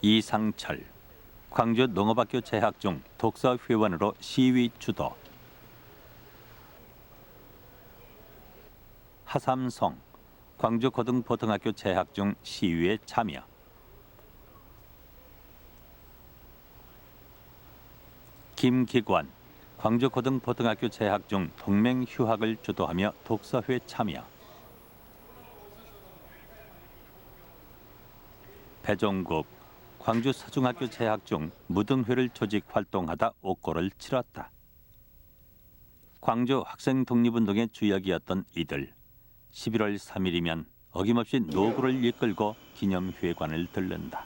이상철, 광주 농업학교 재학 중 독서회원으로 시위 주도. 하삼송, 광주 고등보통학교 재학 중 시위에 참여. 김기관, 광주 고등보통학교 재학 중 동맹 휴학을 주도하며 독서회 참여. 배종국, 광주 서중학교 재학 중 무등회를 조직 활동하다 옥고를 치렀다. 광주 학생 독립운동의 주역이었던 이들. 11월 3일이면 어김없이 노구를 이끌고 기념회관을 들른다.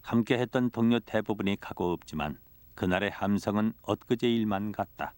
함께했던 동료 대부분이 가고 없지만 그날의 함성은 엊그제 일만 같다.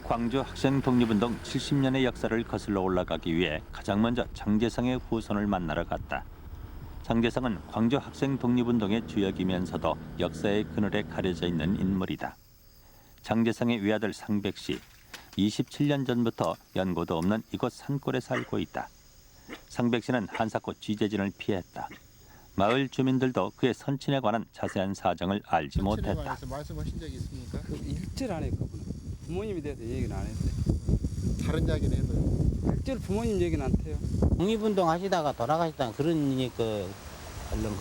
광주 학생 독립운동 70년의 역사를 거슬러 올라가기 위해 가장 먼저 장제성의 후손을 만나러 갔다. 장제성은 광주 학생 독립운동의 주역이면서도 역사의 그늘에 가려져 있는 인물이다. 장제성의 외아들 상백씨, 27년 전부터 연고도 없는 이곳 산골에 살고 있다. 상백씨는 한사코 취재진을 피했다. 마을 주민들도 그의 선친에 관한 자세한 사정을 알지 못했다. 말씀하신 적이 있습니까? 그 일절 안 했거든요. 부모님에 대해서 얘기는 안 했어요. 다른 이야기는 해도 일절 부모님 얘기는 안 해요. 독립운동 하시다가 돌아가시다가 그런 얼른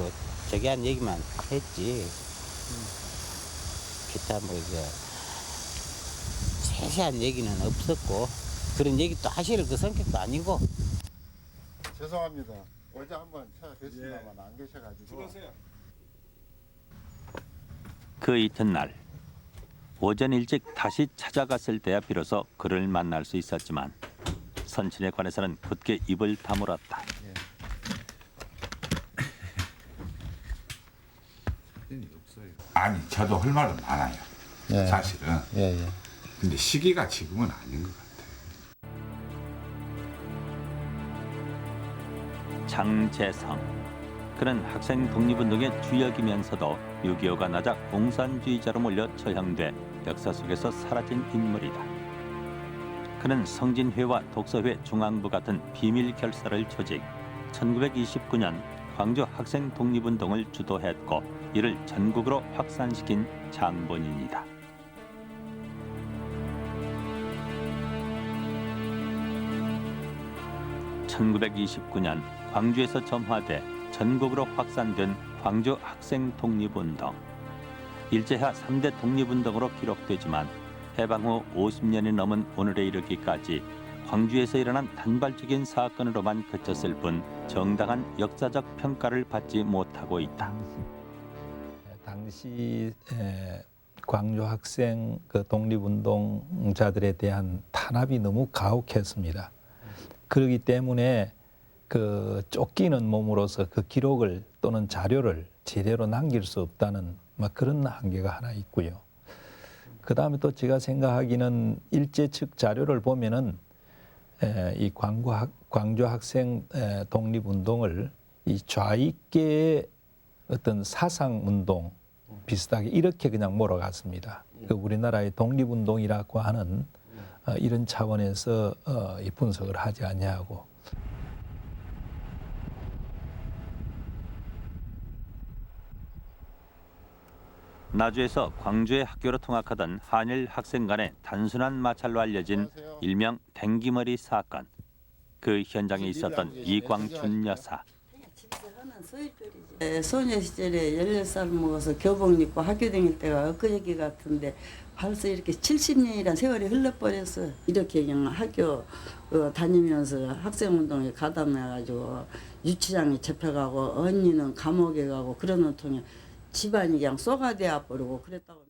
저기 한 얘기만 했지. 기타 세세한 얘기는 없었고 그런 얘기 또 하실 그 성격도 아니고. 죄송합니다. 어제 한번 찾아뵀습니다만 안 계셔가지고. 그 이튿날 오전 일찍 다시 찾아갔을 때야 비로소 그를 만날 수 있었지만 선친에 관해서는 굳게 입을 다물었다. 아니 저도 할 말은 많아요. 예. 사실은. 예. 근데 시기가 지금은 아닌 것 같아요. 장제성. 그는 학생 독립운동의 주역이면서도 6.25가 나자 공산주의자로 몰려 처형돼 역사 속에서 사라진 인물이다. 그는 성진회와 독서회 중앙부 같은 비밀 결사를 조직, 1929년 광주 학생 독립운동을 주도했고 이를 전국으로 확산시킨 장본인이다. (1929년) 광주에서 점화돼 전국으로 확산된 광주 학생 독립운동. 일제하 3대 독립운동으로 기록되지만 해방 후 50년이 넘은 오늘에 이르기까지 광주에서 일어난 단발적인 사건으로만 그쳤을 뿐 정당한 역사적 평가를 받지 못하고 있다. 당시 광주 학생 독립운동자들에 대한 탄압이 너무 가혹했습니다. 그렇기 때문에 쫓기는 몸으로서 그 기록을 또는 자료를 제대로 남길 수 없다는 그런 한계가 하나 있고요. 그 다음에 또 제가 생각하기는 일제 측 자료를 보면은 이 광주 학생 독립운동을 이 좌익계의 어떤 사상운동 비슷하게 이렇게 그냥 몰아갔습니다. 우리나라의 독립운동이라고 하는 이런 차원에서 이 분석을 하지 않냐고. 나주에서 광주의 학교로 통학하던 한일 학생 간의 단순한 마찰로 알려진 일명 댕기머리 사건. 그 현장에 있었던 이광춘 여사. 저는 소일거리지. 소녀 시절에 16살 먹어서 교복 입고 학교 다닐 때가 엊그저께 같은데 벌써 이렇게 70년이란 세월이 흘러버렸어. 이렇게 그냥 학교 다니면서 학생운동에 가담해가지고 유치장에 잡혀가고 언니는 감옥에 가고 그러는 통에 집안이 그냥 쏘가되어 버리고 그랬다고.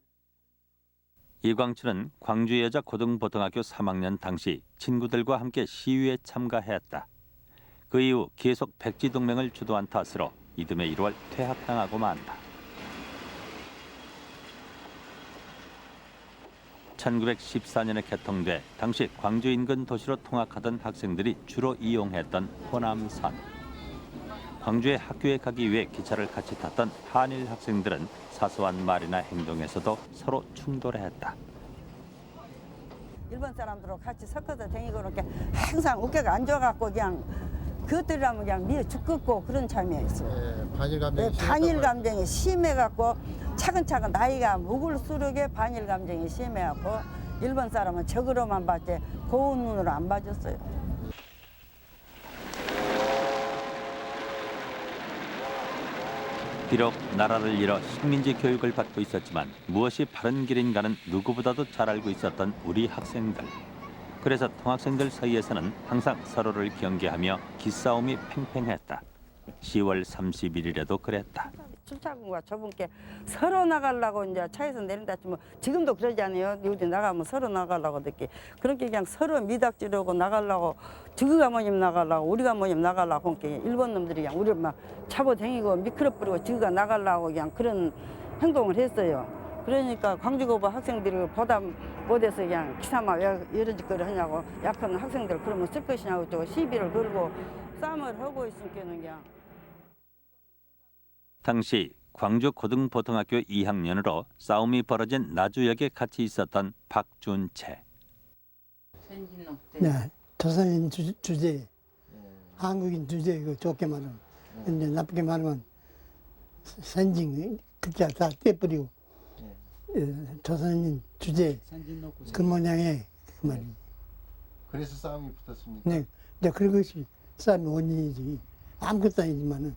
이광춘은 광주여자고등보통학교 3학년 당시 친구들과 함께 시위에 참가했다. 그 이후 계속 백지동맹을 주도한 탓으로 이듬해 1월 퇴학당하고 만다. 1914년에 개통돼 당시 광주 인근 도시로 통학하던 학생들이 주로 이용했던 호남선. 광주의 학교에 가기 위해 기차를 같이 탔던 한일 학생들은 사소한 말이나 행동에서도 서로 충돌했다. 일본 사람들하고 같이 섞어서 다니고 이렇게 항상 어깨가 안 좋아갖고 그냥 그것들이라면 그냥 미어 죽겠고 그런 참이었어요. 반일 감정이 반일 감정이 심해갖고 차근차근 나이가 먹을수록에 반일 감정이 심해갖고 일본 사람은 적으로만 봤지 고운 눈으로 안 봐줬어요. 비록 나라를 잃어 식민지 교육을 받고 있었지만 무엇이 바른 길인가는 누구보다도 잘 알고 있었던 우리 학생들. 그래서 통학생들 사이에서는 항상 서로를 경계하며 기싸움이 팽팽했다. 10월 31일에도 그랬다. 출차군과 저분께 서로 나가려고 이제 차에서 내린다 치면 지금도 그러지 않아요? 요즘 나가면 서로 나가려고 듣기 그렇게 그냥 서로 미닥지르고 나가려고 저기가 뭐님 나가려고 우리가 뭐님 나가려고 그러니까 일본 놈들이 그냥 우리를 막 잡아다니고 미끄러뜨리고 저기가 나가려고 그냥 그런 행동을 했어요. 그러니까 광주고보 학생들이 보다 못해서 그냥 기사마 왜 이런 짓거리 하냐고 약한 학생들 그러면 쓸 것이냐고 또 시비를 걸고 싸움을 하고 있으니까 그냥. 당시 광주 고등보통학교 2학년으로 싸움이 벌어진 나주역에 같이 있었던 박준채. 네, 조선인 주제, 한국인 주제 그 좋게 말하면, 근데 나쁘게 말하면 선진 그자 다 떼버리고 조선인 주제 그 모양의 그 말이. 그래서 싸움이 붙었습니까? 네, 이제 그것이 싸움의 원인이지 아무것도 아니지만은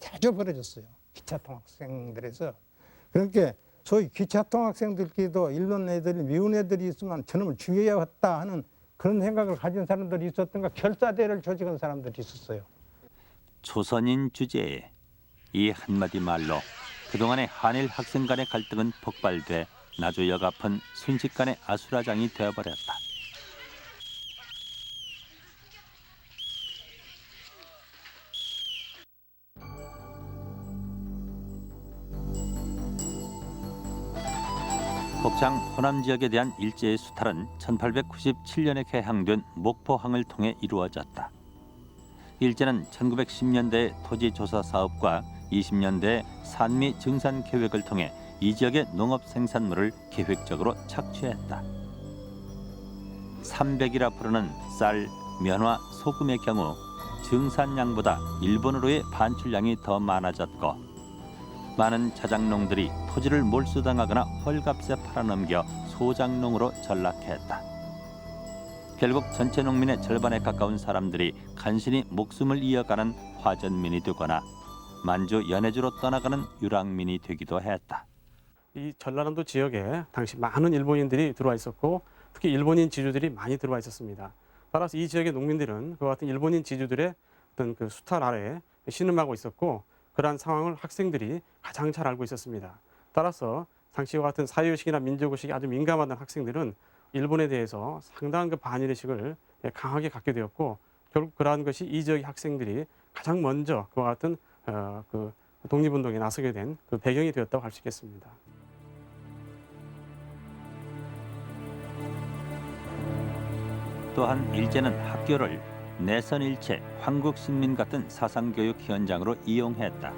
자주 벌어졌어요. 기차 통학생들에서. 그렇게 소위 기차 통학생들끼리도 일본 애들이 미운 애들이 있으면 저놈을 죽여야겠다 하는 그런 생각을 가진 사람들이 있었던가 결사대를 조직한 사람들이 있었어요. 조선인 주제에 이 한마디 말로 그동안의 한일 학생 간의 갈등은 폭발돼 나주역 앞은 순식간에 아수라장이 되어버렸다. 곡창 호남 지역에 대한 일제의 수탈은 1897년에 개항된 목포항을 통해 이루어졌다. 일제는 1910년대 토지 조사 사업과 20년대 산미 증산 계획을 통해 이 지역의 농업 생산물을 계획적으로 착취했다. 300이라 부르는 쌀, 면화, 소금의 경우 증산량보다 일본으로의 반출량이 더 많아졌고 많은 자장농들이 토지를 몰수당하거나 헐값에 팔아넘겨 소장농으로 전락했다. 결국 전체 농민의 절반에 가까운 사람들이 간신히 목숨을 이어가는 화전민이 되거나 만주 연해주로 떠나가는 유랑민이 되기도 했다. 이 전라남도 지역에 당시 많은 일본인들이 들어와 있었고 특히 일본인 지주들이 많이 들어와 있었습니다. 따라서 이 지역의 농민들은 그와 같은 일본인 지주들의 어떤 그 수탈 아래에 신음하고 있었고 그러한 상황을 학생들이 가장 잘 알고 있었습니다. 따라서 당시와 같은 사회의식이나 민족의식이 아주 민감한 학생들은 일본에 대해서 상당한 그 반일의식을 강하게 갖게 되었고 결국 그러한 것이 이 지역의 학생들이 가장 먼저 그와 같은 그 독립운동에 나서게 된 그 배경이 되었다고 할 수 있겠습니다. 또한 일제는 학교를 내선일체, 황국신민 같은 사상교육 현장으로 이용했다.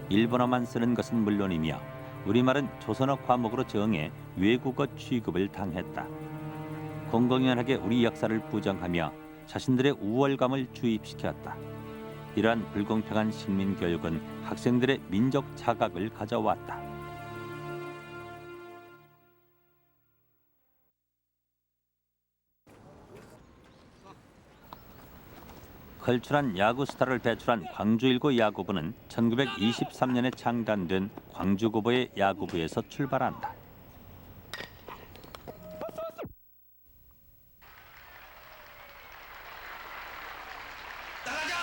일본어만 쓰는 것은 물론이며 우리말은 조선어 과목으로 정해 외국어 취급을 당했다. 공공연하게 우리 역사를 부정하며 자신들의 우월감을 주입시켰다. 이러한 불공평한 식민교육은 학생들의 민족 자각을 가져왔다. 걸출한 야구 스타를 배출한 광주일고 야구부는 1923년에 창단된 광주고보의 야구부에서 출발한다.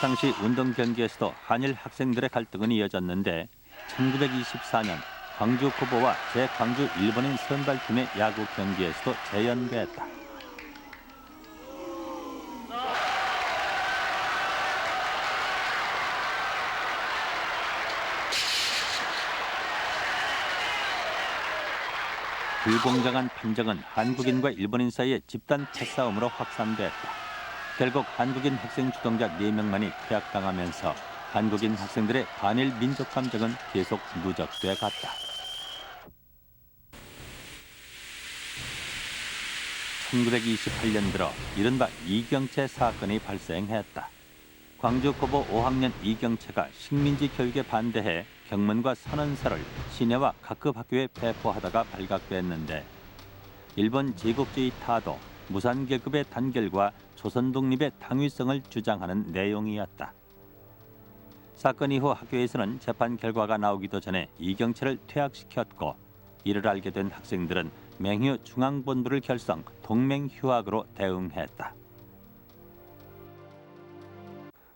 당시 운동 경기에서도 한일 학생들의 갈등은 이어졌는데 1924년 광주 고보와 제광주 일본인 선발팀의 야구 경기에서도 재연배했다. 불공정한 판정은 한국인과 일본인 사이의 집단 패싸움으로 확산됐다. 결국 한국인 학생 주동자 4명만이 퇴학당하면서 한국인 학생들의 반일 민족 감정은 계속 누적돼 갔다. 1928년 들어 이른바 이경채 사건이 발생했다. 광주 고보 5학년 이경채가 식민지 교육에 반대해 경문과 선언서를 시내와 각급 학교에 배포하다가 발각됐는데 일본 제국주의 타도, 무산계급의 단결과 조선 독립의 당위성을 주장하는 내용이었다. 사건 이후 학교에서는 재판 결과가 나오기도 전에 이경채를 퇴학시켰고 이를 알게 된 학생들은 맹휴 중앙본부를 결성, 동맹휴학으로 대응했다.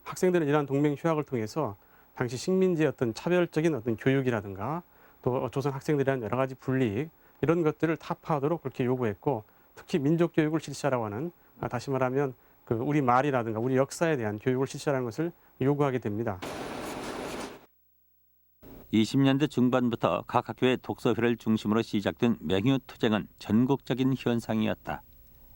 학생들은 이러한 동맹휴학을 통해서 당시 식민지의 어떤 차별적인 어떤 교육이라든가 또 조선 학생들에 대한 여러 가지 불이익 이런 것들을 타파하도록 그렇게 요구했고 특히 민족 교육을 실시하라고 하는 다시 말하면 그 우리 말이라든가 우리 역사에 대한 교육을 실시하라는 것을 요구하게 됩니다. 20년대 중반부터 각 학교의 독서회를 중심으로 시작된 맹휴 투쟁은 전국적인 현상이었다.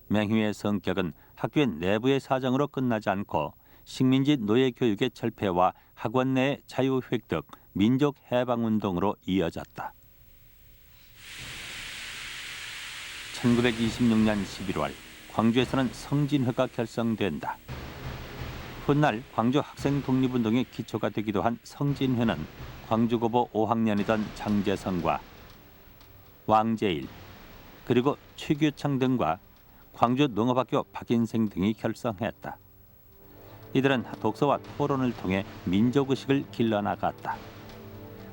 맹휴의 성격은 학교의 내부의 사정으로 끝나지 않고 식민지 노예 교육의 철폐와 학원 내의 자유 획득, 민족 해방 운동으로 이어졌다. 1926년 11월 광주에서는 성진회가 결성된다. 훗날 광주 학생 독립운동의 기초가 되기도 한 성진회는 광주고보 5학년이던 장재성과 왕재일 그리고 최규창 등과 광주 농업학교 박인생 등이 결성했다. 이들은 독서와 토론을 통해 민족의식을 길러나갔다.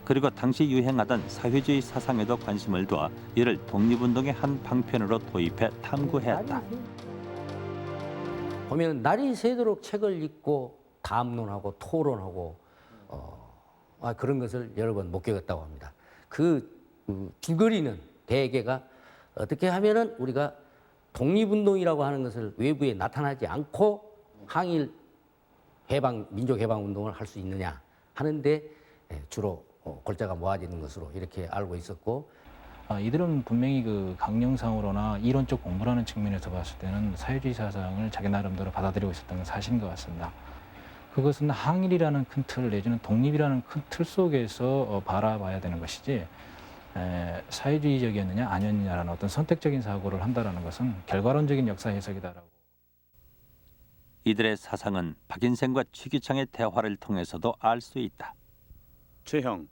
그리고 당시 유행하던 사회주의 사상에도 관심을 두어 이를 독립운동의 한 방편으로 도입해 탐구했다. 보면 날이 새도록 책을 읽고 담론하고 토론하고 그런 것을 여러 번 목격했다고 합니다. 그 줄거리는 대개가 어떻게 하면은 우리가 독립운동이라고 하는 것을 외부에 나타나지 않고 항일 해방, 민족 해방 운동을 할 수 있느냐 하는데 주로 골자가 모아지는 것으로 이렇게 알고 있었고 이들은 분명히 그 강령상으로나 이론적 공부라는 측면에서 봤을 때는 사회주의 사상을 자기 나름대로 받아들이고 있었던 건 사실인 것 같습니다. 그것은 항일이라는 큰 틀 내지는 독립이라는 큰 틀 속에서 바라봐야 되는 것이지 사회주의적이었느냐 아니었느냐라는 어떤 선택적인 사고를 한다는 것은 결과론적인 역사 해석이다라고. 이들의 사상은 박인생과 최규창의 대화를 통해서도 알 수 있다. 최형,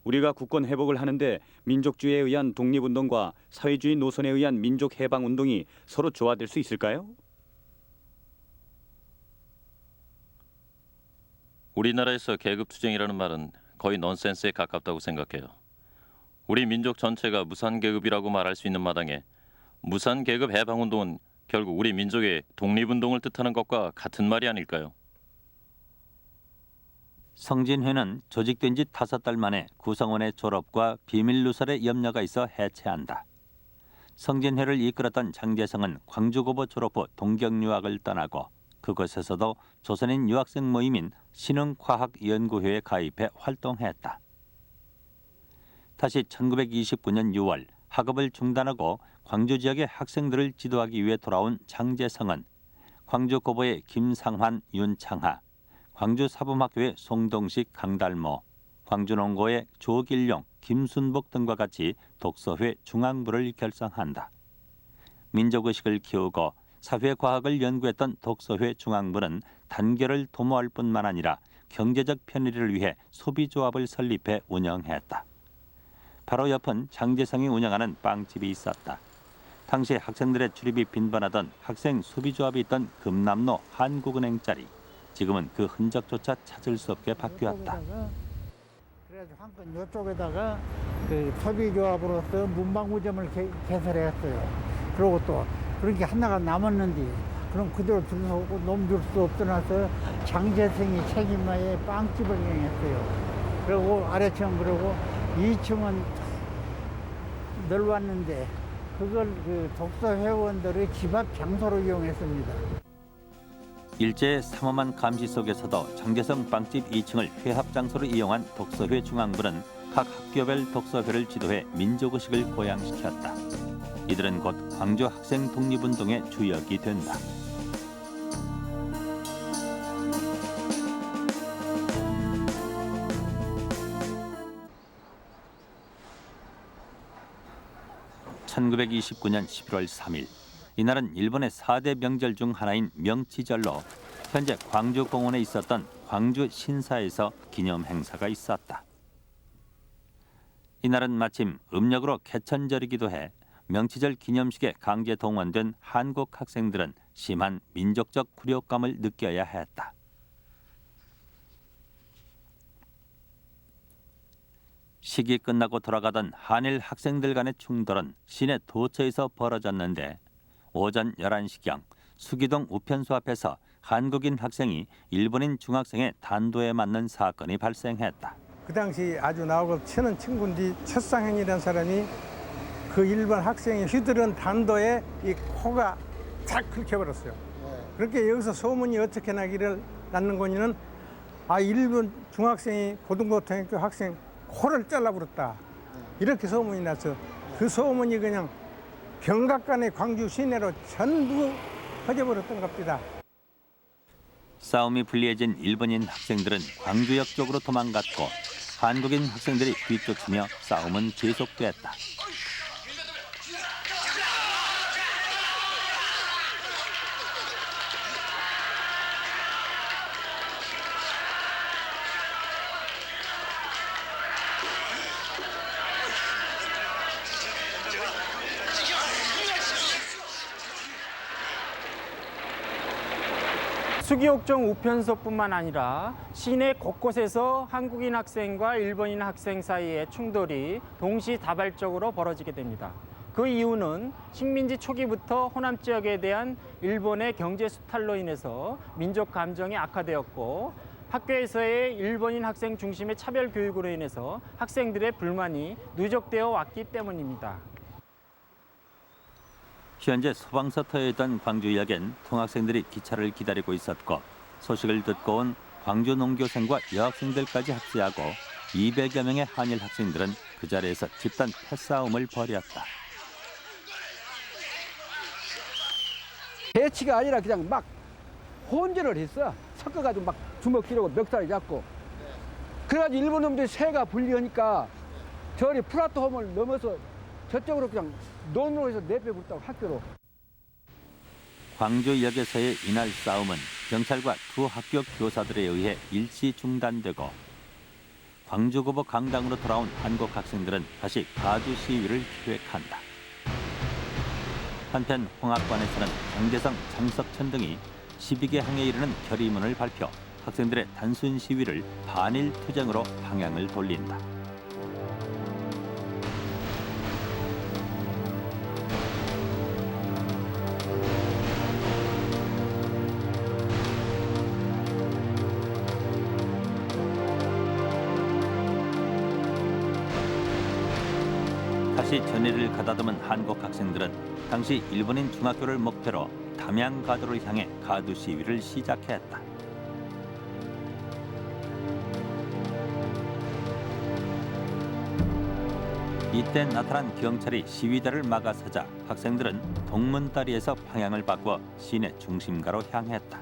우리가 국권 회복을 하는데 민족주의에 의한 독립운동과 사회주의 노선에 의한 민족 해방운동이 서로 조화될 수 있을까요? 우리나라에서 계급투쟁이라는 말은 거의 넌센스에 가깝다고 생각해요. 우리 민족 전체가 무산계급이라고 말할 수 있는 마당에 무산계급 해방운동은 결국 우리 민족의 독립운동을 뜻하는 것과 같은 말이 아닐까요? 성진회는 조직된 지 5달 만에 구성원의 졸업과 비밀 누설의 염려가 있어 해체한다. 성진회를 이끌었던 장재성은 광주고보 졸업 후 동경유학을 떠나고 그곳에서도 조선인 유학생 모임인 신흥과학연구회에 가입해 활동했다. 다시 1929년 6월 학업을 중단하고 광주 지역의 학생들을 지도하기 위해 돌아온 장재성은 광주고보의 김상환, 윤창하, 광주사범학교의 송동식, 강달모, 광주농고의 조길용, 김순복 등과 같이 독서회 중앙부를 결성한다. 민족의식을 키우고 사회과학을 연구했던 독서회 중앙부는 단결을 도모할 뿐만 아니라 경제적 편의를 위해 소비조합을 설립해 운영했다. 바로 옆은 장재성이 운영하는 빵집이 있었다. 당시 학생들의 출입이 빈번하던 학생 소비조합이 있던 금남로 한국은행 자리, 지금은 그 흔적조차 찾을 수 없게 바뀌었다. 그래가지고 한건 이쪽에다가 그 소비조합으로서 문방구점을 개설했어요. 그리고 또 그런 게 하나가 남았는데 그럼 그대로 들어서고 넘길 수 없어서 장재생이 책임하에 빵집을 운영했어요. 그리고 아래층은 그러고 2층은 넓었는데 그걸 그 독서 회원들의 집 앞 장소로 이용했습니다. 일제의 삼엄한 감시 속에서도 장제성 빵집 2층을 회합 장소로 이용한 독서회 중앙부는 각 학교별 독서회를 지도해 민족의식을 고양시켰다. 이들은 곧 광주 학생 독립운동의 주역이 된다. (1929년 11월 3일) 이날은 일본의 4대 명절 중 하나인 명치절로 현재 광주공원에 있었던 광주 신사에서 기념 행사가 있었다. 이날은 마침 음력으로 개천절이기도 해 명치절 기념식에 강제 동원된 한국 학생들은 심한 민족적 굴욕감을 느껴야 했다. 식이 끝나고 돌아가던 한일 학생들 간의 충돌은 시내 도처에서 벌어졌는데 오전 11시경 수기동 우편소 앞에서 한국인 학생이 일본인 중학생의 단도에 맞는 사건이 발생했다. 그 당시 아주 나하고 친한 친구인데 첫상현이라는 사람이 그 일본 학생이 휘두른 단도에 이 코가 탁 긁혀버렸어요. 그렇게 여기서 소문이 어떻게 났는 거냐는 일본 중학생이 고등고등학교 학생 코를 잘라버렸다. 이렇게 소문이 나서 그 소문이 그냥 병각간의 광주 시내로 전부 퍼져버렸던 겁니다. 싸움이 불리해진 일본인 학생들은 광주역 쪽으로 도망갔고 한국인 학생들이 뒤쫓으며 싸움은 계속됐다. 수기옥정 우편소뿐만 아니라 시내 곳곳에서 한국인 학생과 일본인 학생 사이의 충돌이 동시다발적으로 벌어지게 됩니다. 그 이유는 식민지 초기부터 호남 지역에 대한 일본의 경제 수탈로 인해서 민족 감정이 악화되었고 학교에서의 일본인 학생 중심의 차별 교육으로 인해서 학생들의 불만이 누적되어 왔기 때문입니다. 현재 소방서 터에 있던 광주역엔 통학생들이 기차를 기다리고 있었고 소식을 듣고 온 광주 농교생과 여학생들까지 합세하고 200여 명의 한일 학생들은 그 자리에서 집단 패싸움을 벌였다. 배치가 아니라 그냥 막 혼전을 했어. 섞어가지고 막 주먹 기르고 멱살을 잡고. 그래가지고 일본 놈들이 새가 불리하니까 저리 플랫폼을 넘어서 저쪽으로 그냥 논으로 해서 내빼붙다고 학교로. 광주역에서의 이날 싸움은 경찰과 두 학교 교사들에 의해 일시 중단되고 광주고보 강당으로 돌아온 한국 학생들은 다시 가두 시위를 기획한다. 한편 홍학관에서는 장대성, 장석천 등이 12개 항에 이르는 결의문을 발표, 학생들의 단순 시위를 반일 투쟁으로 방향을 돌린다. 다시 전의를 가다듬은 한국 학생들은 당시 일본인 중학교를 목표로 담양 가도를 향해 가두 시위를 시작했다. 이때 나타난 경찰이 시위대를 막아서자 학생들은 동문다리에서 방향을 바꿔 시내 중심가로 향했다.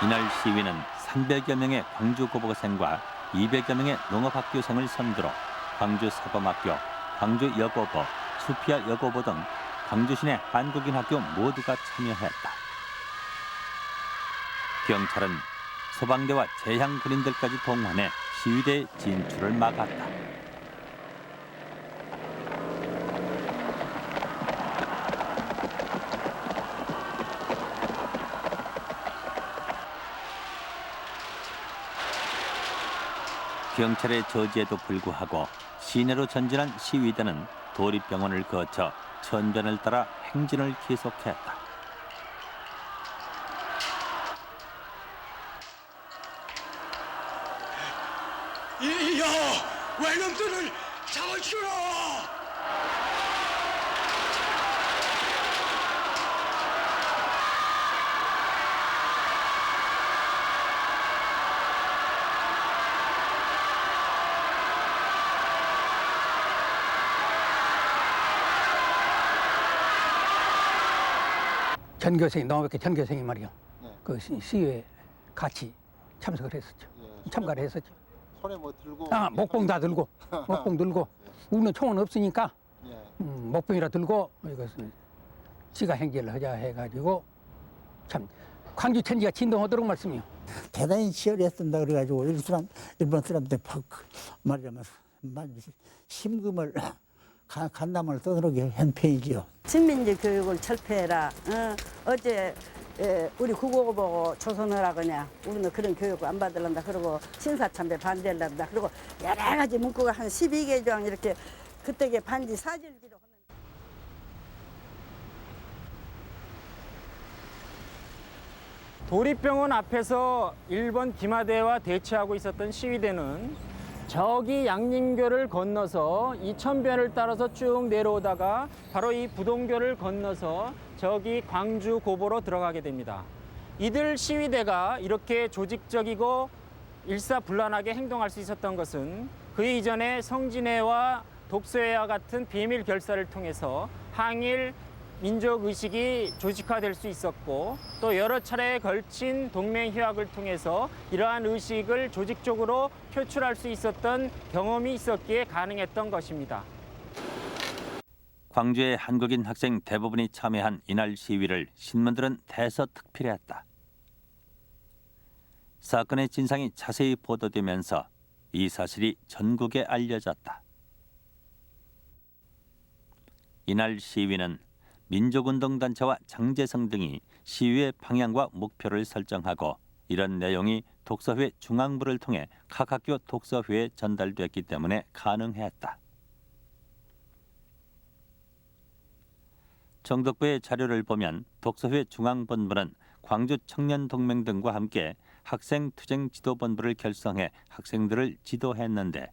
이날 시위는 300여 명의 광주 고보생과 200여 명의 농업학교생을 선두로 광주 사범학교, 광주 여고보, 수피아 여고보 등 광주 시내 한국인 학교 모두가 참여했다. 경찰은 소방대와 재향 군인들까지 동원해 시위대 진출을 막았다. 경찰의 저지에도 불구하고 시내로 전진한 시위대는 도립병원을 거쳐 천변을 따라 행진을 계속했다. 이야, 외놈들을 잡아주라! 전교생이 농업학교 전교생이 말이요. 그 시위에 같이 참석을 했었죠. 참가를 했었죠. 손에 뭐 들고 목봉 다 들고 목봉 들고 우리는 총은 없으니까 목봉이라 들고 이것을 지가 행진을 하자 해가지고 참 광주 천지가 진동하도록 말씀이요. 대단히 치열했습니다. 그래가지고 일본 사람들 말하자면 심금을 간담을 떠들게 한 편이지요. 친민지 교육을 철폐해라. 어제 우리 국어 보고 조선을 하거냐. 우리는 그런 교육을 안 받으란다. 그리고 신사참배 반대를 한다. 그리고 여러 가지 문구가 한 12개 조항 이렇게 그때게 반지 사질지로. 도립병원 앞에서 일본 기마대와 대치하고 있었던 시위대는 저기 양림교를 건너서 이천변을 따라서 쭉 내려오다가 바로 이 부동교를 건너서 저기 광주 고보로 들어가게 됩니다. 이들 시위대가 이렇게 조직적이고 일사불란하게 행동할 수 있었던 것은 그 이전에 성진회와 독서회와 같은 비밀 결사를 통해서 항일 민족의식이 조직화될 수 있었고 또 여러 차례에 걸친 동맹휴학을 통해서 이러한 의식을 조직적으로 표출할 수 있었던 경험이 있었기에 가능했던 것입니다. 광주의 한국인 학생 대부분이 참여한 이날 시위를 신문들은 대서특필했다. 사건의 진상이 자세히 보도되면서 이 사실이 전국에 알려졌다. 이날 시위는 민족운동단체와 장제성 등이 시위의 방향과 목표를 설정하고 이런 내용이 독서회 중앙부를 통해 각 학교 독서회에 전달됐기 때문에 가능했다. 정독부의 자료를 보면 독서회 중앙본부는 광주 청년동맹 등과 함께 학생투쟁지도본부를 결성해 학생들을 지도했는데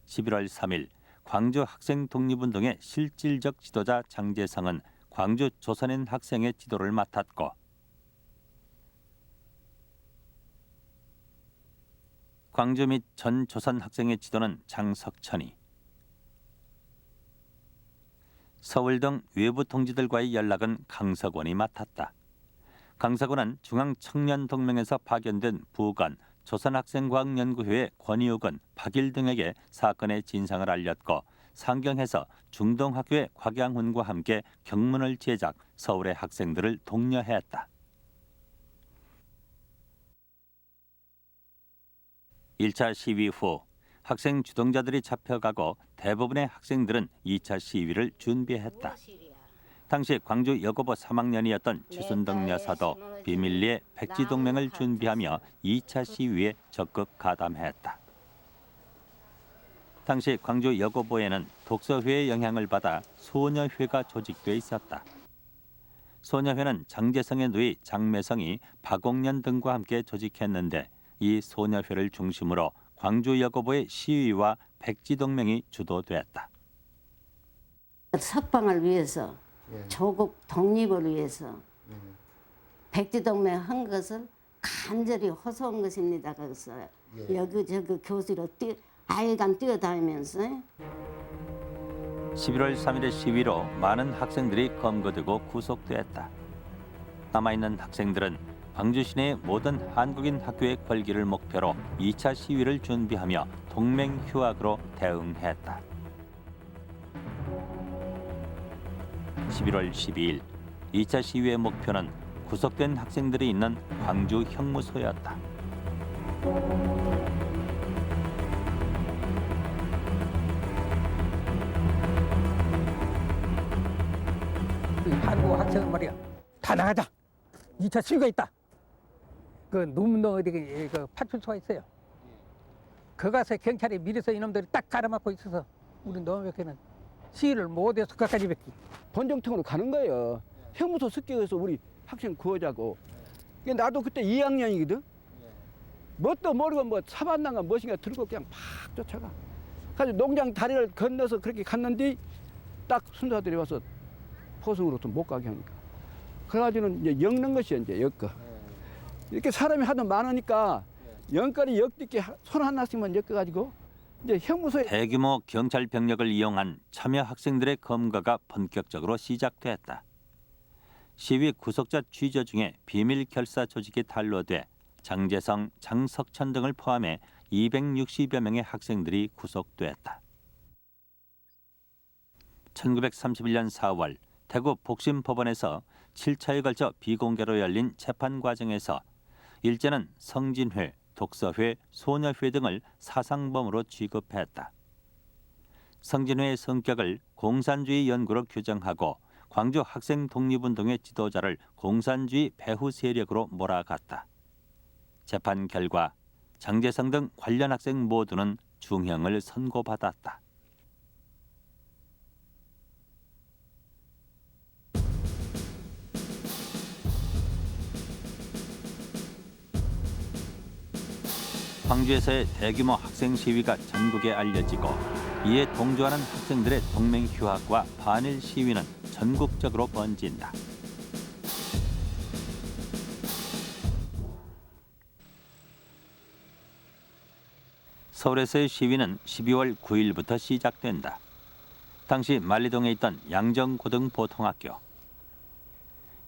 11월 3일 광주 학생독립운동의 실질적 지도자 장제성은 광주 조선인 학생의 지도를 맡았고 광주 및 전 조선 학생의 지도는 장석천이 서울 등 외부 동지들과의 연락은 강석원이 맡았다. 강석원은 중앙청년동맹에서 파견된 부관, 조선학생과학연구회의 권희욱은 박일 등에게 사건의 진상을 알렸고 상경해서 중동학교의 곽양훈과 함께 경문을 제작, 서울의 학생들을 독려했다. 1차 시위 후 학생 주동자들이 잡혀가고 대부분의 학생들은 2차 시위를 준비했다. 당시 광주 여고부 3학년이었던 최순덕 여사도 비밀리에 백지동맹을 준비하며 2차 시위에 적극 가담했다. 당시 광주 여고부에는 독서회의 영향을 받아 소녀회가 조직돼 있었다. 소녀회는 장제성의 누이 장매성이 박옥년 등과 함께 조직했는데 이 소녀회를 중심으로 광주 여고부의 시위와 백지동맹이 주도됐다. 석방을 위해서 조국 독립을 위해서 백지동맹 한 것을 간절히 호소한 것입니다. 그래서 여기저기 교수로 아이간 뛰어다니면서 11월 3일의 시위로 많은 학생들이 검거되고 구속됐다. 남아있는 학생들은 광주 시내의 모든 한국인 학교의 걸기를 목표로 2차 시위를 준비하며 동맹 휴학으로 대응했다. 11월 12일 2차 시위의 목표는 구속된 학생들이 있는 광주 형무소였다. 한국 학생은 말이야 다 나가자. 2차 시위가 있다. 그 노문동 어디 그 파출소가 있어요. 그 가서 경찰이 밀어서 이놈들이 딱 가로막고 있어서 우리 노무백회는 시위를 못해서 끝까지 뵙기. 본정통으로 가는 거예요. 형무소 습격해서 우리 학생 구하자고. 나도 그때 2학년이거든. 뭣도 모르고 뭐 사반당가 무엇인가 들고 그냥 팍 쫓아가. 그래서 농장 다리를 건너서 그렇게 갔는데 딱 순사들이 와서 포승으로서 못 가게 하니까. 그래가지고는 이제 엮는 것이 이제 엮어. 이렇게 사람이 하도 많으니까 영거리 역듣기 손 하나씩만 엮어가지고 이제 형무소에 대규모 경찰 병력을 이용한 참여 학생들의 검거가 본격적으로 시작됐다. 시위 구속자 취조 중에 비밀 결사 조직이 탄로돼 장재성, 장석천 등을 포함해 260여 명의 학생들이 구속됐다. 1931년 4월 대구 복심법원에서 7차에 걸쳐 비공개로 열린 재판 과정에서 일제는 성진회, 독서회, 소녀회 등을 사상범으로 취급했다. 성진회의 성격을 공산주의 연구로 규정하고 광주 학생 독립운동의 지도자를 공산주의 배후 세력으로 몰아갔다. 재판 결과 장재성 등 관련 학생 모두는 중형을 선고받았다. 광주에서의 대규모 학생 시위가 전국에 알려지고 이에 동조하는 학생들의 동맹 휴학과 반일 시위는 전국적으로 번진다. 서울에서의 시위는 12월 9일부터 시작된다. 당시 만리동에 있던 양정고등보통학교.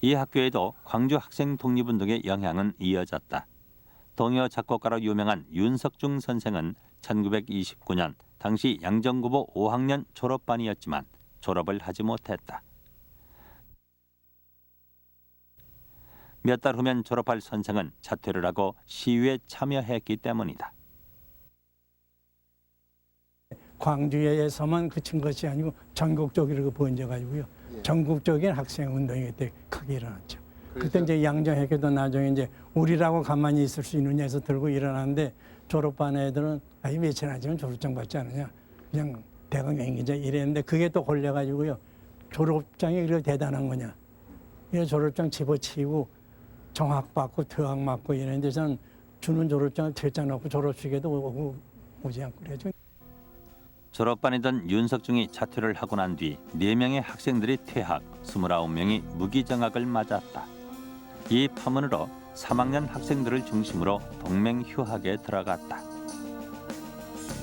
이 학교에도 광주 학생 독립운동의 영향은 이어졌다. 동요 작곡가로 유명한 윤석중 선생은 1929년 당시 양정고보 5학년 졸업반이었지만 졸업을 하지 못했다. 몇 달 후면 졸업할 선생은 자퇴를 하고 시위에 참여했기 때문이다. 광주에서만 그친 것이 아니고 전국적으로 번져가지고요. 전국적인 학생 운동이 그때 크게 일어났죠. 그때 이제 양정학교도 나중에 이제 우리라고 가만히 있을 수 있느냐 해서 들고 일어났는데 졸업반 애들은 아니 며칠 안 지면 졸업장 받지 않느냐. 그냥 대강 앵기자 이랬는데 그게 또 걸려가지고요. 졸업장이 그렇게 대단한 거냐. 이 졸업장 집어치우고 정학 받고 퇴학 맞고 이런 데서는 주는 졸업장을 퇴짜 놓고 졸업식에도 오지 않고 그래죠. 졸업반이던 윤석중이 자퇴를 하고 난 뒤 4명의 학생들이 퇴학, 29명이 무기정학을 맞았다. 이 파문으로 3학년 학생들을 중심으로 동맹 휴학에 들어갔다.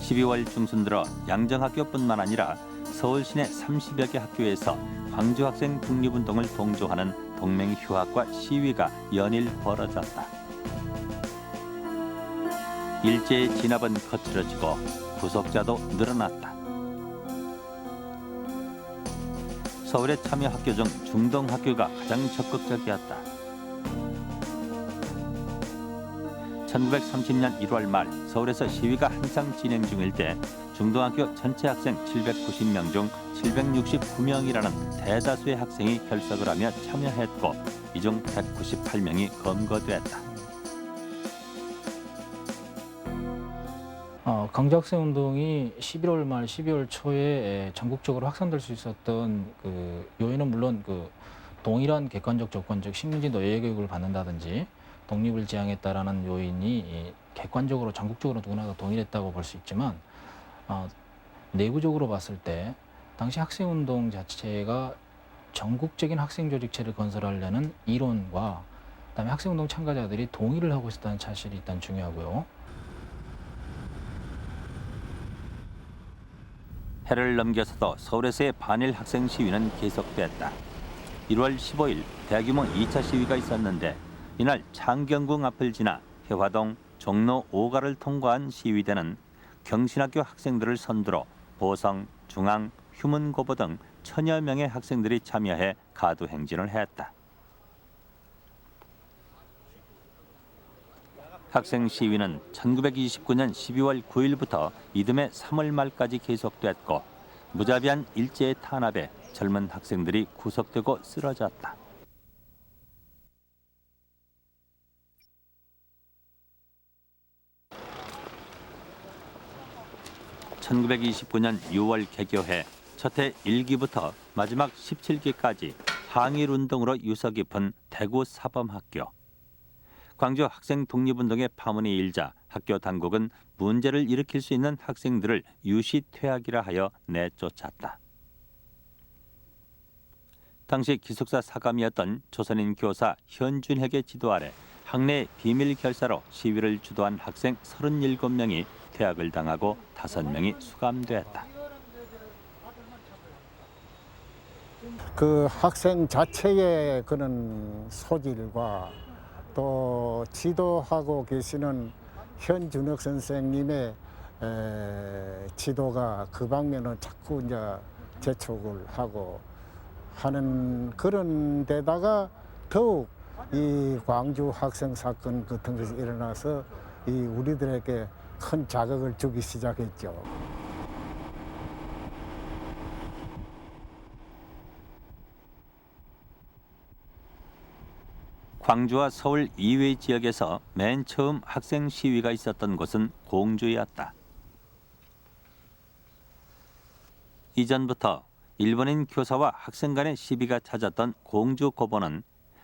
12월 중순 들어 양정학교뿐만 아니라 서울 시내 30여 개 학교에서 광주 학생 독립운동을 동조하는 동맹 휴학과 시위가 연일 벌어졌다. 일제의 진압은 거칠어지고 구속자도 늘어났다. 서울의 참여 학교 중 중동학교가 가장 적극적이었다. 1930년 1월 말 서울에서 시위가 한창 진행 중일 때 중동학교 전체 학생 790명 중 769명이라는 대다수의 학생이 결석을 하며 참여했고 이 중 198명이 검거됐다. 광주 학생 운동이 11월 말 12월 초에 전국적으로 확산될 수 있었던 그 요인은 물론 그 동일한 객관적 조건적 식민지 노예 교육을 받는다든지 독립을 지향했다라는 요인이 객관적으로 전국적으로 누구나 다 동일했다고 볼 수 있지만 내부적으로 봤을 때 당시 학생 운동 자체가 전국적인 학생 조직체를 건설하려는 이론과 그다음에 학생 운동 참가자들이 동의를 하고 있었다는 사실이 일단 중요하고요. 해를 넘겨서도 서울에서의 반일 학생 시위는 계속됐다. 1월 15일 대규모 2차 시위가 있었는데 이날 창경궁 앞을 지나 해화동, 종로 5가를 통과한 시위대는 경신학교 학생들을 선두로 보성, 중앙, 휴문고보 등 천여 명의 학생들이 참여해 가두 행진을 했다. 학생 시위는 1929년 12월 9일부터 이듬해 3월 말까지 계속됐고 무자비한 일제의 탄압에 젊은 학생들이 구속되고 쓰러졌다. 1929년 6월 개교해 첫해 1기부터 마지막 17기까지 항일운동으로 유서 깊은 대구 사범학교. 광주 학생 독립운동의 파문이 일자 학교 당국은 문제를 일으킬 수 있는 학생들을 유시 퇴학이라 하여 내쫓았다. 당시 기숙사 사감이었던 조선인 교사 현준혁의 지도 아래 학내 비밀 결사로 시위를 주도한 학생 37명이 퇴학을 당하고 5명이 수감됐다. 그 학생 자체의 그런 소질과 또 지도하고 계시는 현준혁 선생님의 지도가 그 방면을 자꾸 이제 재촉을 하고 하는 그런 데다가 더욱 이 광주 학생 사건 같은 것이 일어나서 이 우리들에게 큰 자극을 주기 시작했죠. 광주와 서울 이외 지역에서 맨 처음 학생 시위가 있었던 곳은 공주였다. 이전부터 일본인 교사와 학생 간의 시비가 잦았던 공주 고보는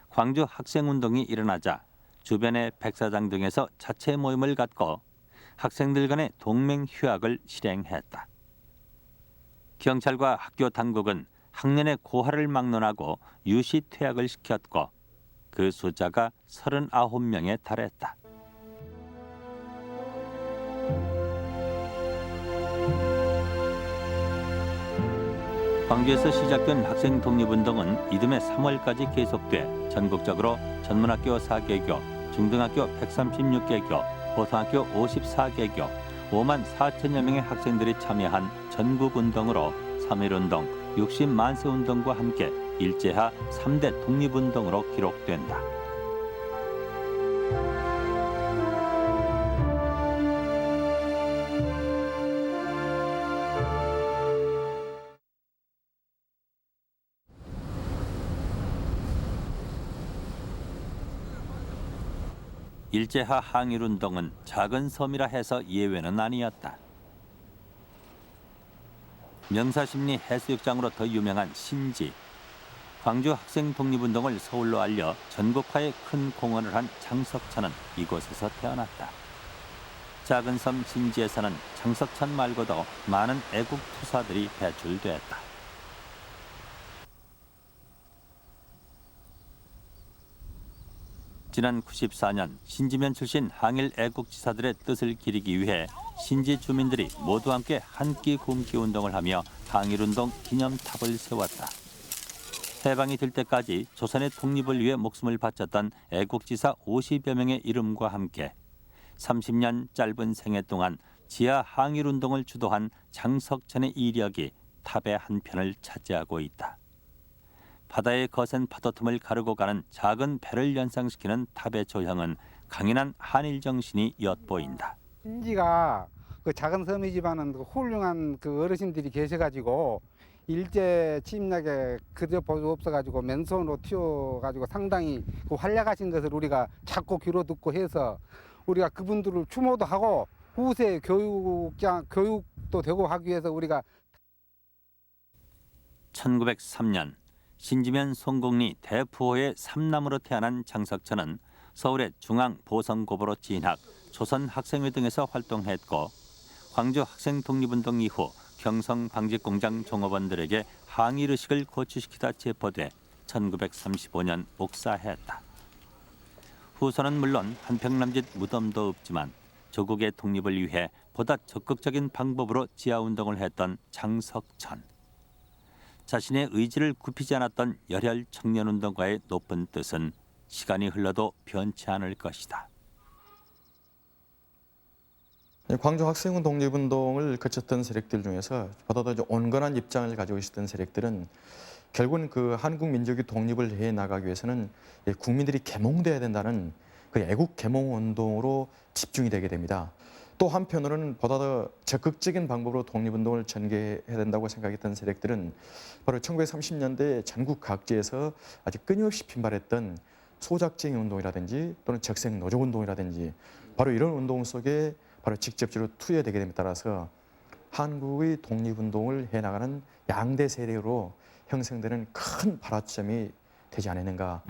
광주 학생운동이 일어나자 주변의 백사장 등에서 자체 모임을 갖고 학생들 간의 동맹 휴학을 실행했다. 경찰과 학교 당국은 학년의 고하를 막론하고 유시 퇴학을 시켰고 그 숫자가 39명에 달했다. 광주에서 시작된 학생 독립운동은 이듬해 3월까지 계속돼 전국적으로 전문학교 4개교, 중등학교 136개교, 고등학교 54개교, 5만 4천여 명의 학생들이 참여한 전국운동으로 3.1운동, 60만세운동과 함께 일제하 3대 독립운동으로 기록된다. 일제하 항일운동은 작은 섬이라 해서 예외는 아니었다. 명사심리 해수욕장으로 더 유명한 신지, 광주 학생 독립운동을 서울로 알려 전국화에 큰 공헌을 한 장석천은 이곳에서 태어났다. 작은 섬 신지에서는 장석천 말고도 많은 애국 투사들이 배출됐다. 지난 94년 신지면 출신 항일 애국지사들의 뜻을 기리기 위해 신지 주민들이 모두 함께 한 끼 굶기 운동을 하며 항일운동 기념탑을 세웠다. 해방이 될 때까지 조선의 독립을 위해 목숨을 바쳤던 애국지사 50여 명의 이름과 함께 30년 짧은 생애 동안 지하 항일운동을 주도한 장석천의 이력이 탑의 한 편을 차지하고 있다. 바다의 거센 파도 틈을 가르고 가는 작은 배를 연상시키는 탑의 조형은 강인한 한일 정신이 엿보인다. 신지가 그 작은 섬이지만은 그 훌륭한 그 어르신들이 계셔가지고 일제 침략에 그저 볼 수 없어가지고 맨손으로 튀어가지고 상당히 그 활약하신 것을 우리가 자꾸 귀로 듣고 해서 우리가 그분들을 추모도 하고 후세 교육도 되고 하기 위해서 우리가 1903년 신지면 송곡리 대푸호의 삼남으로 태어난 장석천은 서울의 중앙보성고보로 진학, 조선학생회 등에서 활동했고 광주 학생 독립운동 이후 경성방직공장 종업원들에게 항일의식을 고취시키다 체포돼 1935년 옥사했다. 후손은 물론 한평남짓 무덤도 없지만 조국의 독립을 위해 보다 적극적인 방법으로 지하운동을 했던 장석천. 자신의 의지를 굽히지 않았던 열혈 청년운동가의 높은 뜻은 시간이 흘러도 변치 않을 것이다. 광주 학생운 독립운동을 거쳤던 세력들 중에서 보다 더 온건한 입장을 가지고 있었던 세력들은 결국은 그 한국 민족의 독립을 해 나가기 위해서는 국민들이 계몽돼야 된다는 그 애국 계몽 운동으로 집중이 되게 됩니다. 또 한편으로는 보다 더 적극적인 방법으로 독립운동을 전개해야 된다고 생각했던 세력들은 바로 1930년대 전국 각지에서 아주 끊임없이 빈발했던 소작쟁이 운동이라든지 또는 적색 노조 운동이라든지 바로 이런 운동 속에 바로 직접적으로 투여되게 됨에 따라서 한국의 독립운동을 해나가는 양대 세력으로 형성되는 큰 발화점이 되지 않았는가.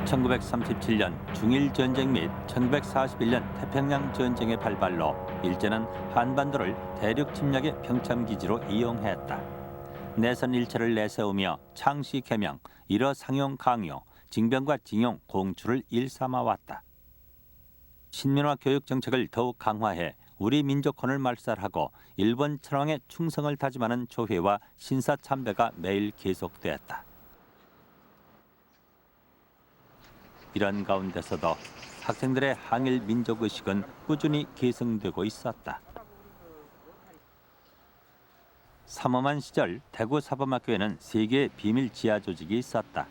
1937년 중일전쟁 및 1941년 태평양 전쟁의 발발로 일제는 한반도를 대륙 침략의 병참기지로 이용했다. 내선 일체를 내세우며 창시 개명, 일어 상용 강요, 징병과 징용, 공추를 일삼아왔다. 신민화 교육 정책을 더욱 강화해 우리 민족혼을 말살하고 일본 천황의 충성을 다짐하는 조회와 신사 참배가 매일 계속되었다. 이런 가운데서도 학생들의 항일 민족의식은 꾸준히 계승되고 있었다. 삼엄한 시절 대구 사범학교에는 3개의 비밀 지하 조직이 있었다.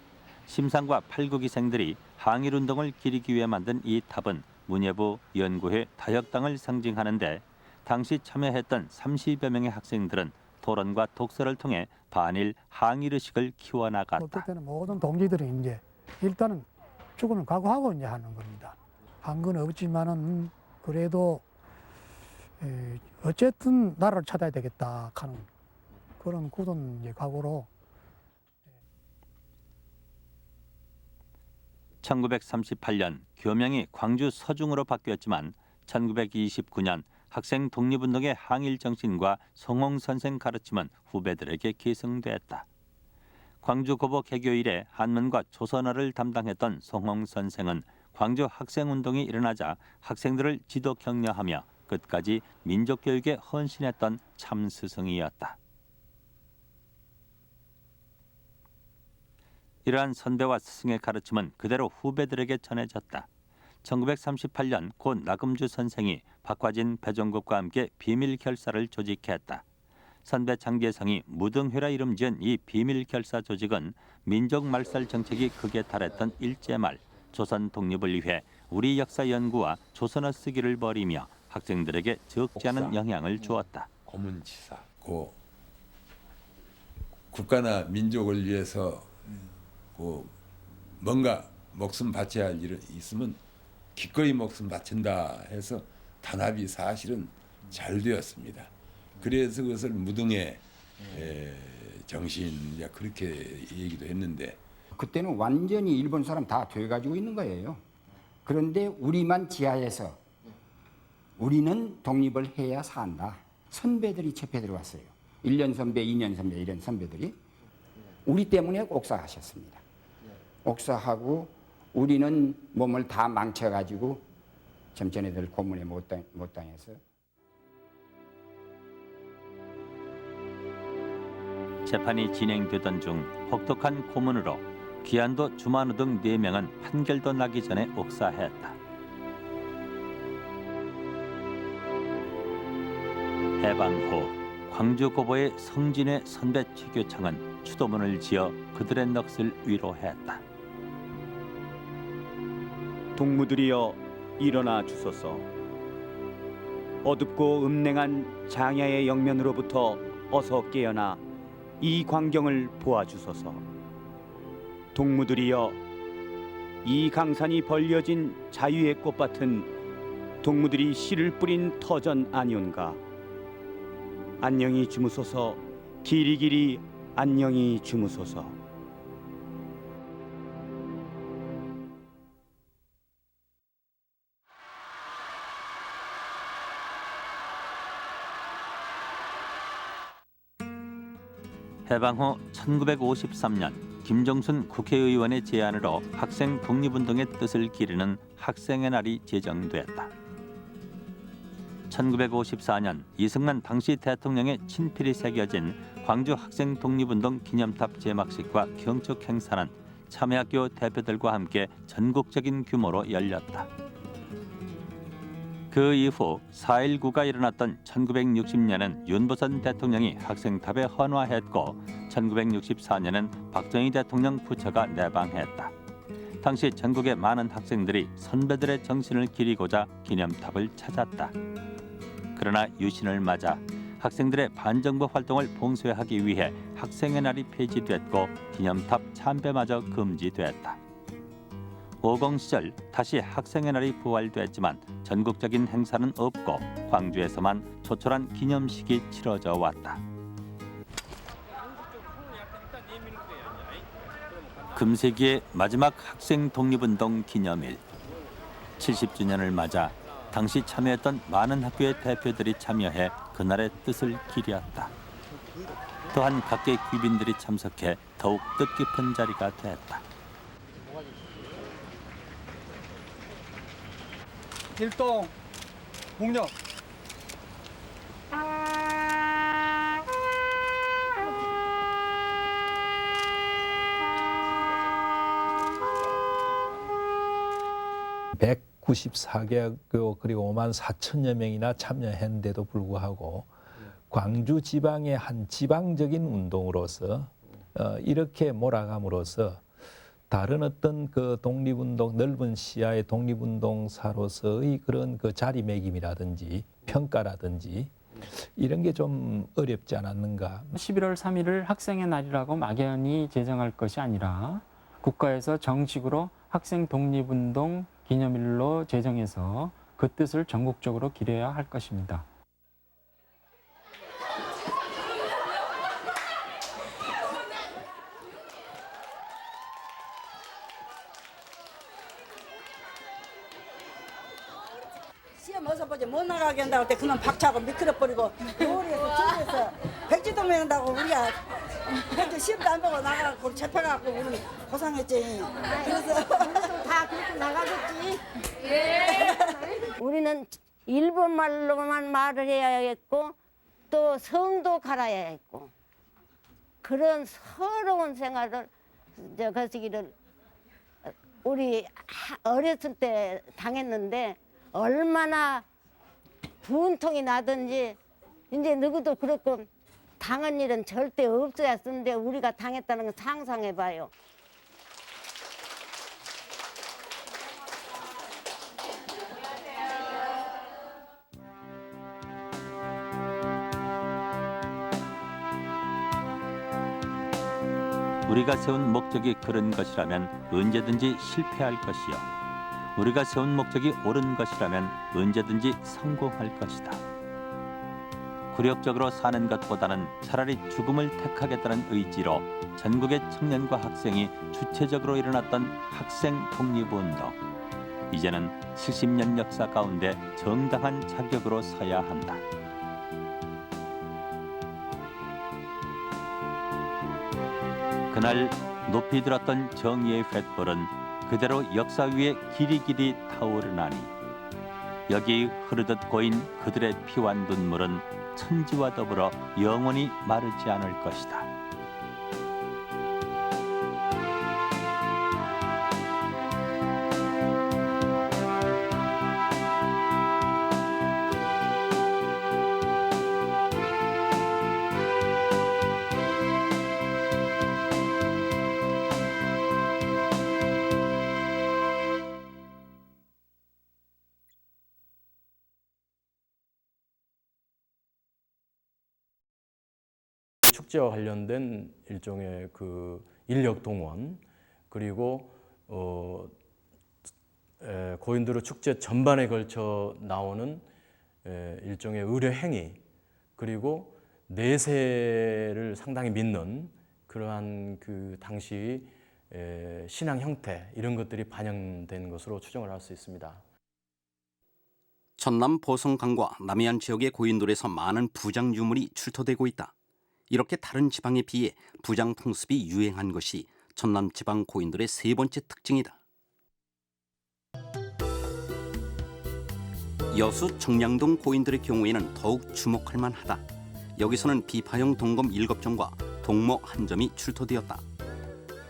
심상과 8구기생들이 항일운동을 기리기 위해 만든 이 탑은 문예부, 연구회, 다혁당을 상징하는데 당시 참여했던 30여 명의 학생들은 토론과 독서를 통해 반일 항일의식을 키워나갔다. 어떨 때는 모든 동지들이 이제 일단은 죽음을 각오하고 이제 하는 겁니다. 한 건 없지만은 그래도 어쨌든 나라를 찾아야 되겠다 하는 그런 굳은 이제 각오로. 1938년 교명이 광주 서중으로 바뀌었지만 1929년 학생 독립운동의 항일 정신과 송홍 선생 가르침은 후배들에게 계승됐다. 광주 고보 개교 이래 한문과 조선어를 담당했던 송홍 선생은 광주 학생운동이 일어나자 학생들을 지도 격려하며 끝까지 민족교육에 헌신했던 참 스승이었다. 이러한 선배와 스승의 가르침은 그대로 후배들에게 전해졌다. 1938년 고 나금주 선생이 박화진, 배종국과 함께 비밀 결사를 조직했다. 선배 장제성이 무등회라 이름 지은 이 비밀 결사 조직은 민족 말살 정책이 극에 달했던 일제 말 조선 독립을 위해 우리 역사 연구와 조선어 쓰기를 벌이며 학생들에게 적지 않은 영향을 주었다. 고문치사, 국가나 민족을 위해서 뭔가 목숨 바쳐야 할 일이 있으면 기꺼이 목숨 바친다 해서 단합이 사실은 잘 되었습니다. 그래서 그것을 무등의 정신 그렇게 얘기도 했는데 그때는 완전히 일본 사람 다 돼가지고 있는 거예요. 그런데 우리만 지하에서 우리는 독립을 해야 산다. 선배들이 집회 들어왔어요. 1년 선배, 2년 선배 이런 선배들이 우리 때문에 옥사하셨습니다. 옥사하고 우리는 몸을 다 망쳐가지고 점천애들 고문에 못 당해서. 재판이 진행되던 중 혹독한 고문으로 기한도 주만우 등 4명은 판결도 나기 전에 옥사했다. 해방 후 광주 고보의 성진의 선배 최교창은 추도문을 지어 그들의 넋을 위로했다. 동무들이여 일어나 주소서. 어둡고 음냉한 장야의 영면으로부터 어서 깨어나 이 광경을 보아주소서. 동무들이여 이 강산이 벌려진 자유의 꽃밭은 동무들이 씨를 뿌린 터전 아니온가. 안녕히 주무소서. 길이길이 안녕히 주무소서. 해방 후 1953년 김정순 국회의원의 제안으로 학생 독립운동의 뜻을 기리는 학생의 날이 제정됐다. 1954년 이승만 당시 대통령의 친필이 새겨진 광주 학생 독립운동 기념탑 제막식과 경축 행사는 참여학교 대표들과 함께 전국적인 규모로 열렸다. 그 이후 4.19가 일어났던 1960년엔 윤보선 대통령이 학생탑에 헌화했고 1964년엔 박정희 대통령 부처가 내방했다. 당시 전국의 많은 학생들이 선배들의 정신을 기리고자 기념탑을 찾았다. 그러나 유신을 맞아 학생들의 반정부 활동을 봉쇄하기 위해 학생의 날이 폐지됐고 기념탑 참배마저 금지됐다. 고공 시절 다시 학생의 날이 부활됐지만 전국적인 행사는 없고 광주에서만 조촐한 기념식이 치러져 왔다. 금세기의 마지막 학생 독립운동 기념일 70주년을 맞아 당시 참여했던 많은 학교의 대표들이 참여해 그날의 뜻을 기렸다. 또한 각계 귀빈들이 참석해 더욱 뜻깊은 자리가 됐다. 일동 공력 백 94개국 그리고 5만 4천여 명이나 참여했는데도 불구하고 광주 지방의 한 지방적인 운동으로서 이렇게 몰아감으로써 다른 어떤 그 독립운동 넓은 시야의 독립운동사로서의 그런 그 자리매김이라든지 평가라든지 이런 게 좀 어렵지 않았는가. 11월 3일을 학생의 날이라고 막연히 제정할 것이 아니라 국가에서 정식으로 학생 독립운동 기념일로 제정해서 그 뜻을 전국적으로 기려야 할 것입니다. 시험 어서 보지 못 나가게 한다고 할 때 그놈 박차고 미끄러버리고 요리에서 집에서 백지동맹 한다고 우리가 백지 시험도 안 보고 나가고 잡혀갖고 우리 고생했지. 그래서 다 그렇게 나가겠지. 우리는 일본말로만 말을 해야겠고 또 성도 갈아야 했고 그런 서러운 생활을 거시기를 우리 어렸을 때 당했는데 얼마나 분통이 나든지 이제 누구도 그렇고 당한 일은 절대 없어야 쓰는데 우리가 당했다는 건 상상해봐요. 우리가 세운 목적이 그런 것이라면 언제든지 실패할 것이요. 우리가 세운 목적이 옳은 것이라면 언제든지 성공할 것이다. 굴욕적으로 사는 것보다는 차라리 죽음을 택하겠다는 의지로 전국의 청년과 학생이 주체적으로 일어났던 학생 독립운동. 이제는 70년 역사 가운데 정당한 자격으로 서야 한다. 그날 높이 들었던 정의의 횃불은 그대로 역사 위에 길이길이 타오르나니 여기 흐르듯 고인 그들의 피와 눈물은 천지와 더불어 영원히 마르지 않을 것이다. 축제와 관련된 일종의 그 인력 동원 그리고 고인들의 축제 전반에 걸쳐 나오는 일종의 의례 행위 그리고 내세를 상당히 믿는 그러한 그 당시 신앙 형태 이런 것들이 반영된 것으로 추정을 할 수 있습니다. 전남 보성강과 남해안 지역의 고인돌에서 많은 부장 유물이 출토되고 있다. 이렇게 다른 지방에 비해 부장 통습이 유행한 것이 전남 지방 고인돌의 세 번째 특징이다. 여수 정량동 고인돌의 경우에는 더욱 주목할 만하다. 여기서는 비파형 동검 7점과 동모 1점이 출토되었다.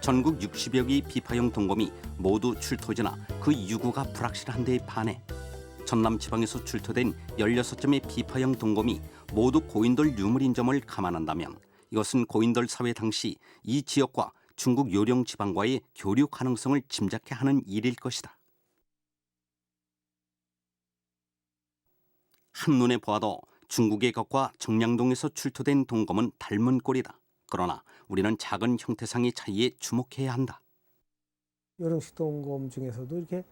전국 60여 개의 비파형 동검이 모두 출토되나 그 유구가 불확실한 데에 반해 전남 지방에서 출토된 16점의 비파형 동검이 모두 고인돌 유물인 점을 감안한다면 이것은 고인돌 사회 당시 이 지역과 중국 요령 지방과의 교류 가능성을 짐작케 하는 일일 것이다. 한눈에 보아도 중국의 것과 정량동에서 출토된 동검은 닮은 꼴이다. 그러나 우리는 작은 형태상의 차이에 주목해야 한다. 요령식 동검 중에서도 이렇게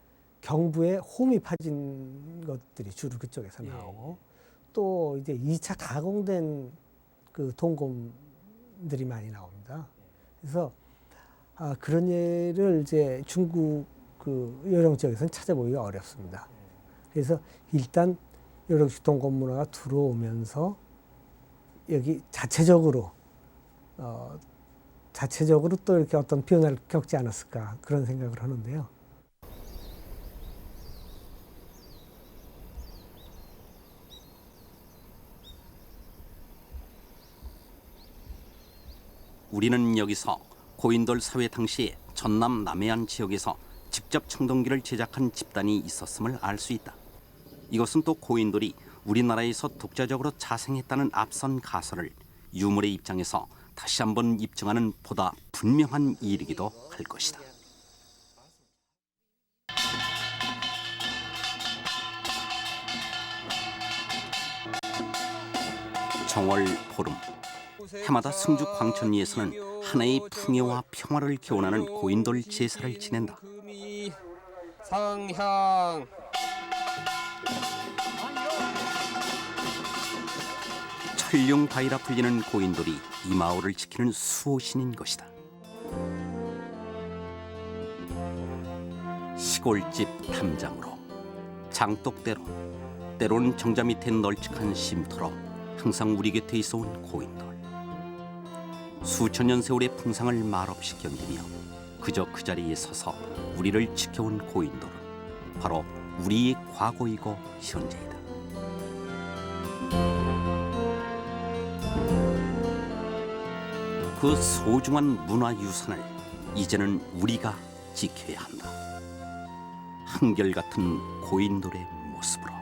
경부에 홈이 파진 것들이 주로 그쪽에서 나오고 또 이제 2차 가공된 그 동검들이 많이 나옵니다. 그래서 그런 예를 이제 중국 그 요령 지역에서는 찾아보기가 어렵습니다. 그래서 일단 요령식 동검 문화가 들어오면서 여기 자체적으로 또 이렇게 어떤 변화를 겪지 않았을까 그런 생각을 하는데요. 우리는 여기서 고인돌 사회 당시에 전남 남해안 지역에서 직접 청동기를 제작한 집단이 있었음을 알 수 있다. 이것은 또 고인돌이 우리나라에서 독자적으로 자생했다는 앞선 가설을 유물의 입장에서 다시 한번 입증하는 보다 분명한 일이기도 할 것이다. 정월 보름, 해마다 승주 광천리에서는 하나의 풍요와 평화를 기원하는 고인돌 제사를 지낸다. 상향 천룡 바위라 불리는 고인돌이 이 마을을 지키는 수호신인 것이다. 시골집 탐장으로, 장독대로, 때로는 정자 밑에 널찍한 쉼터로 항상 우리 곁에 있어 온 고인돌. 수천 년 세월의 풍상을 말없이 견디며 그저 그 자리에 서서 우리를 지켜온 고인돌은 바로 우리의 과거이고 현재이다. 그 소중한 문화유산을 이제는 우리가 지켜야 한다. 한결같은 고인돌의 모습으로.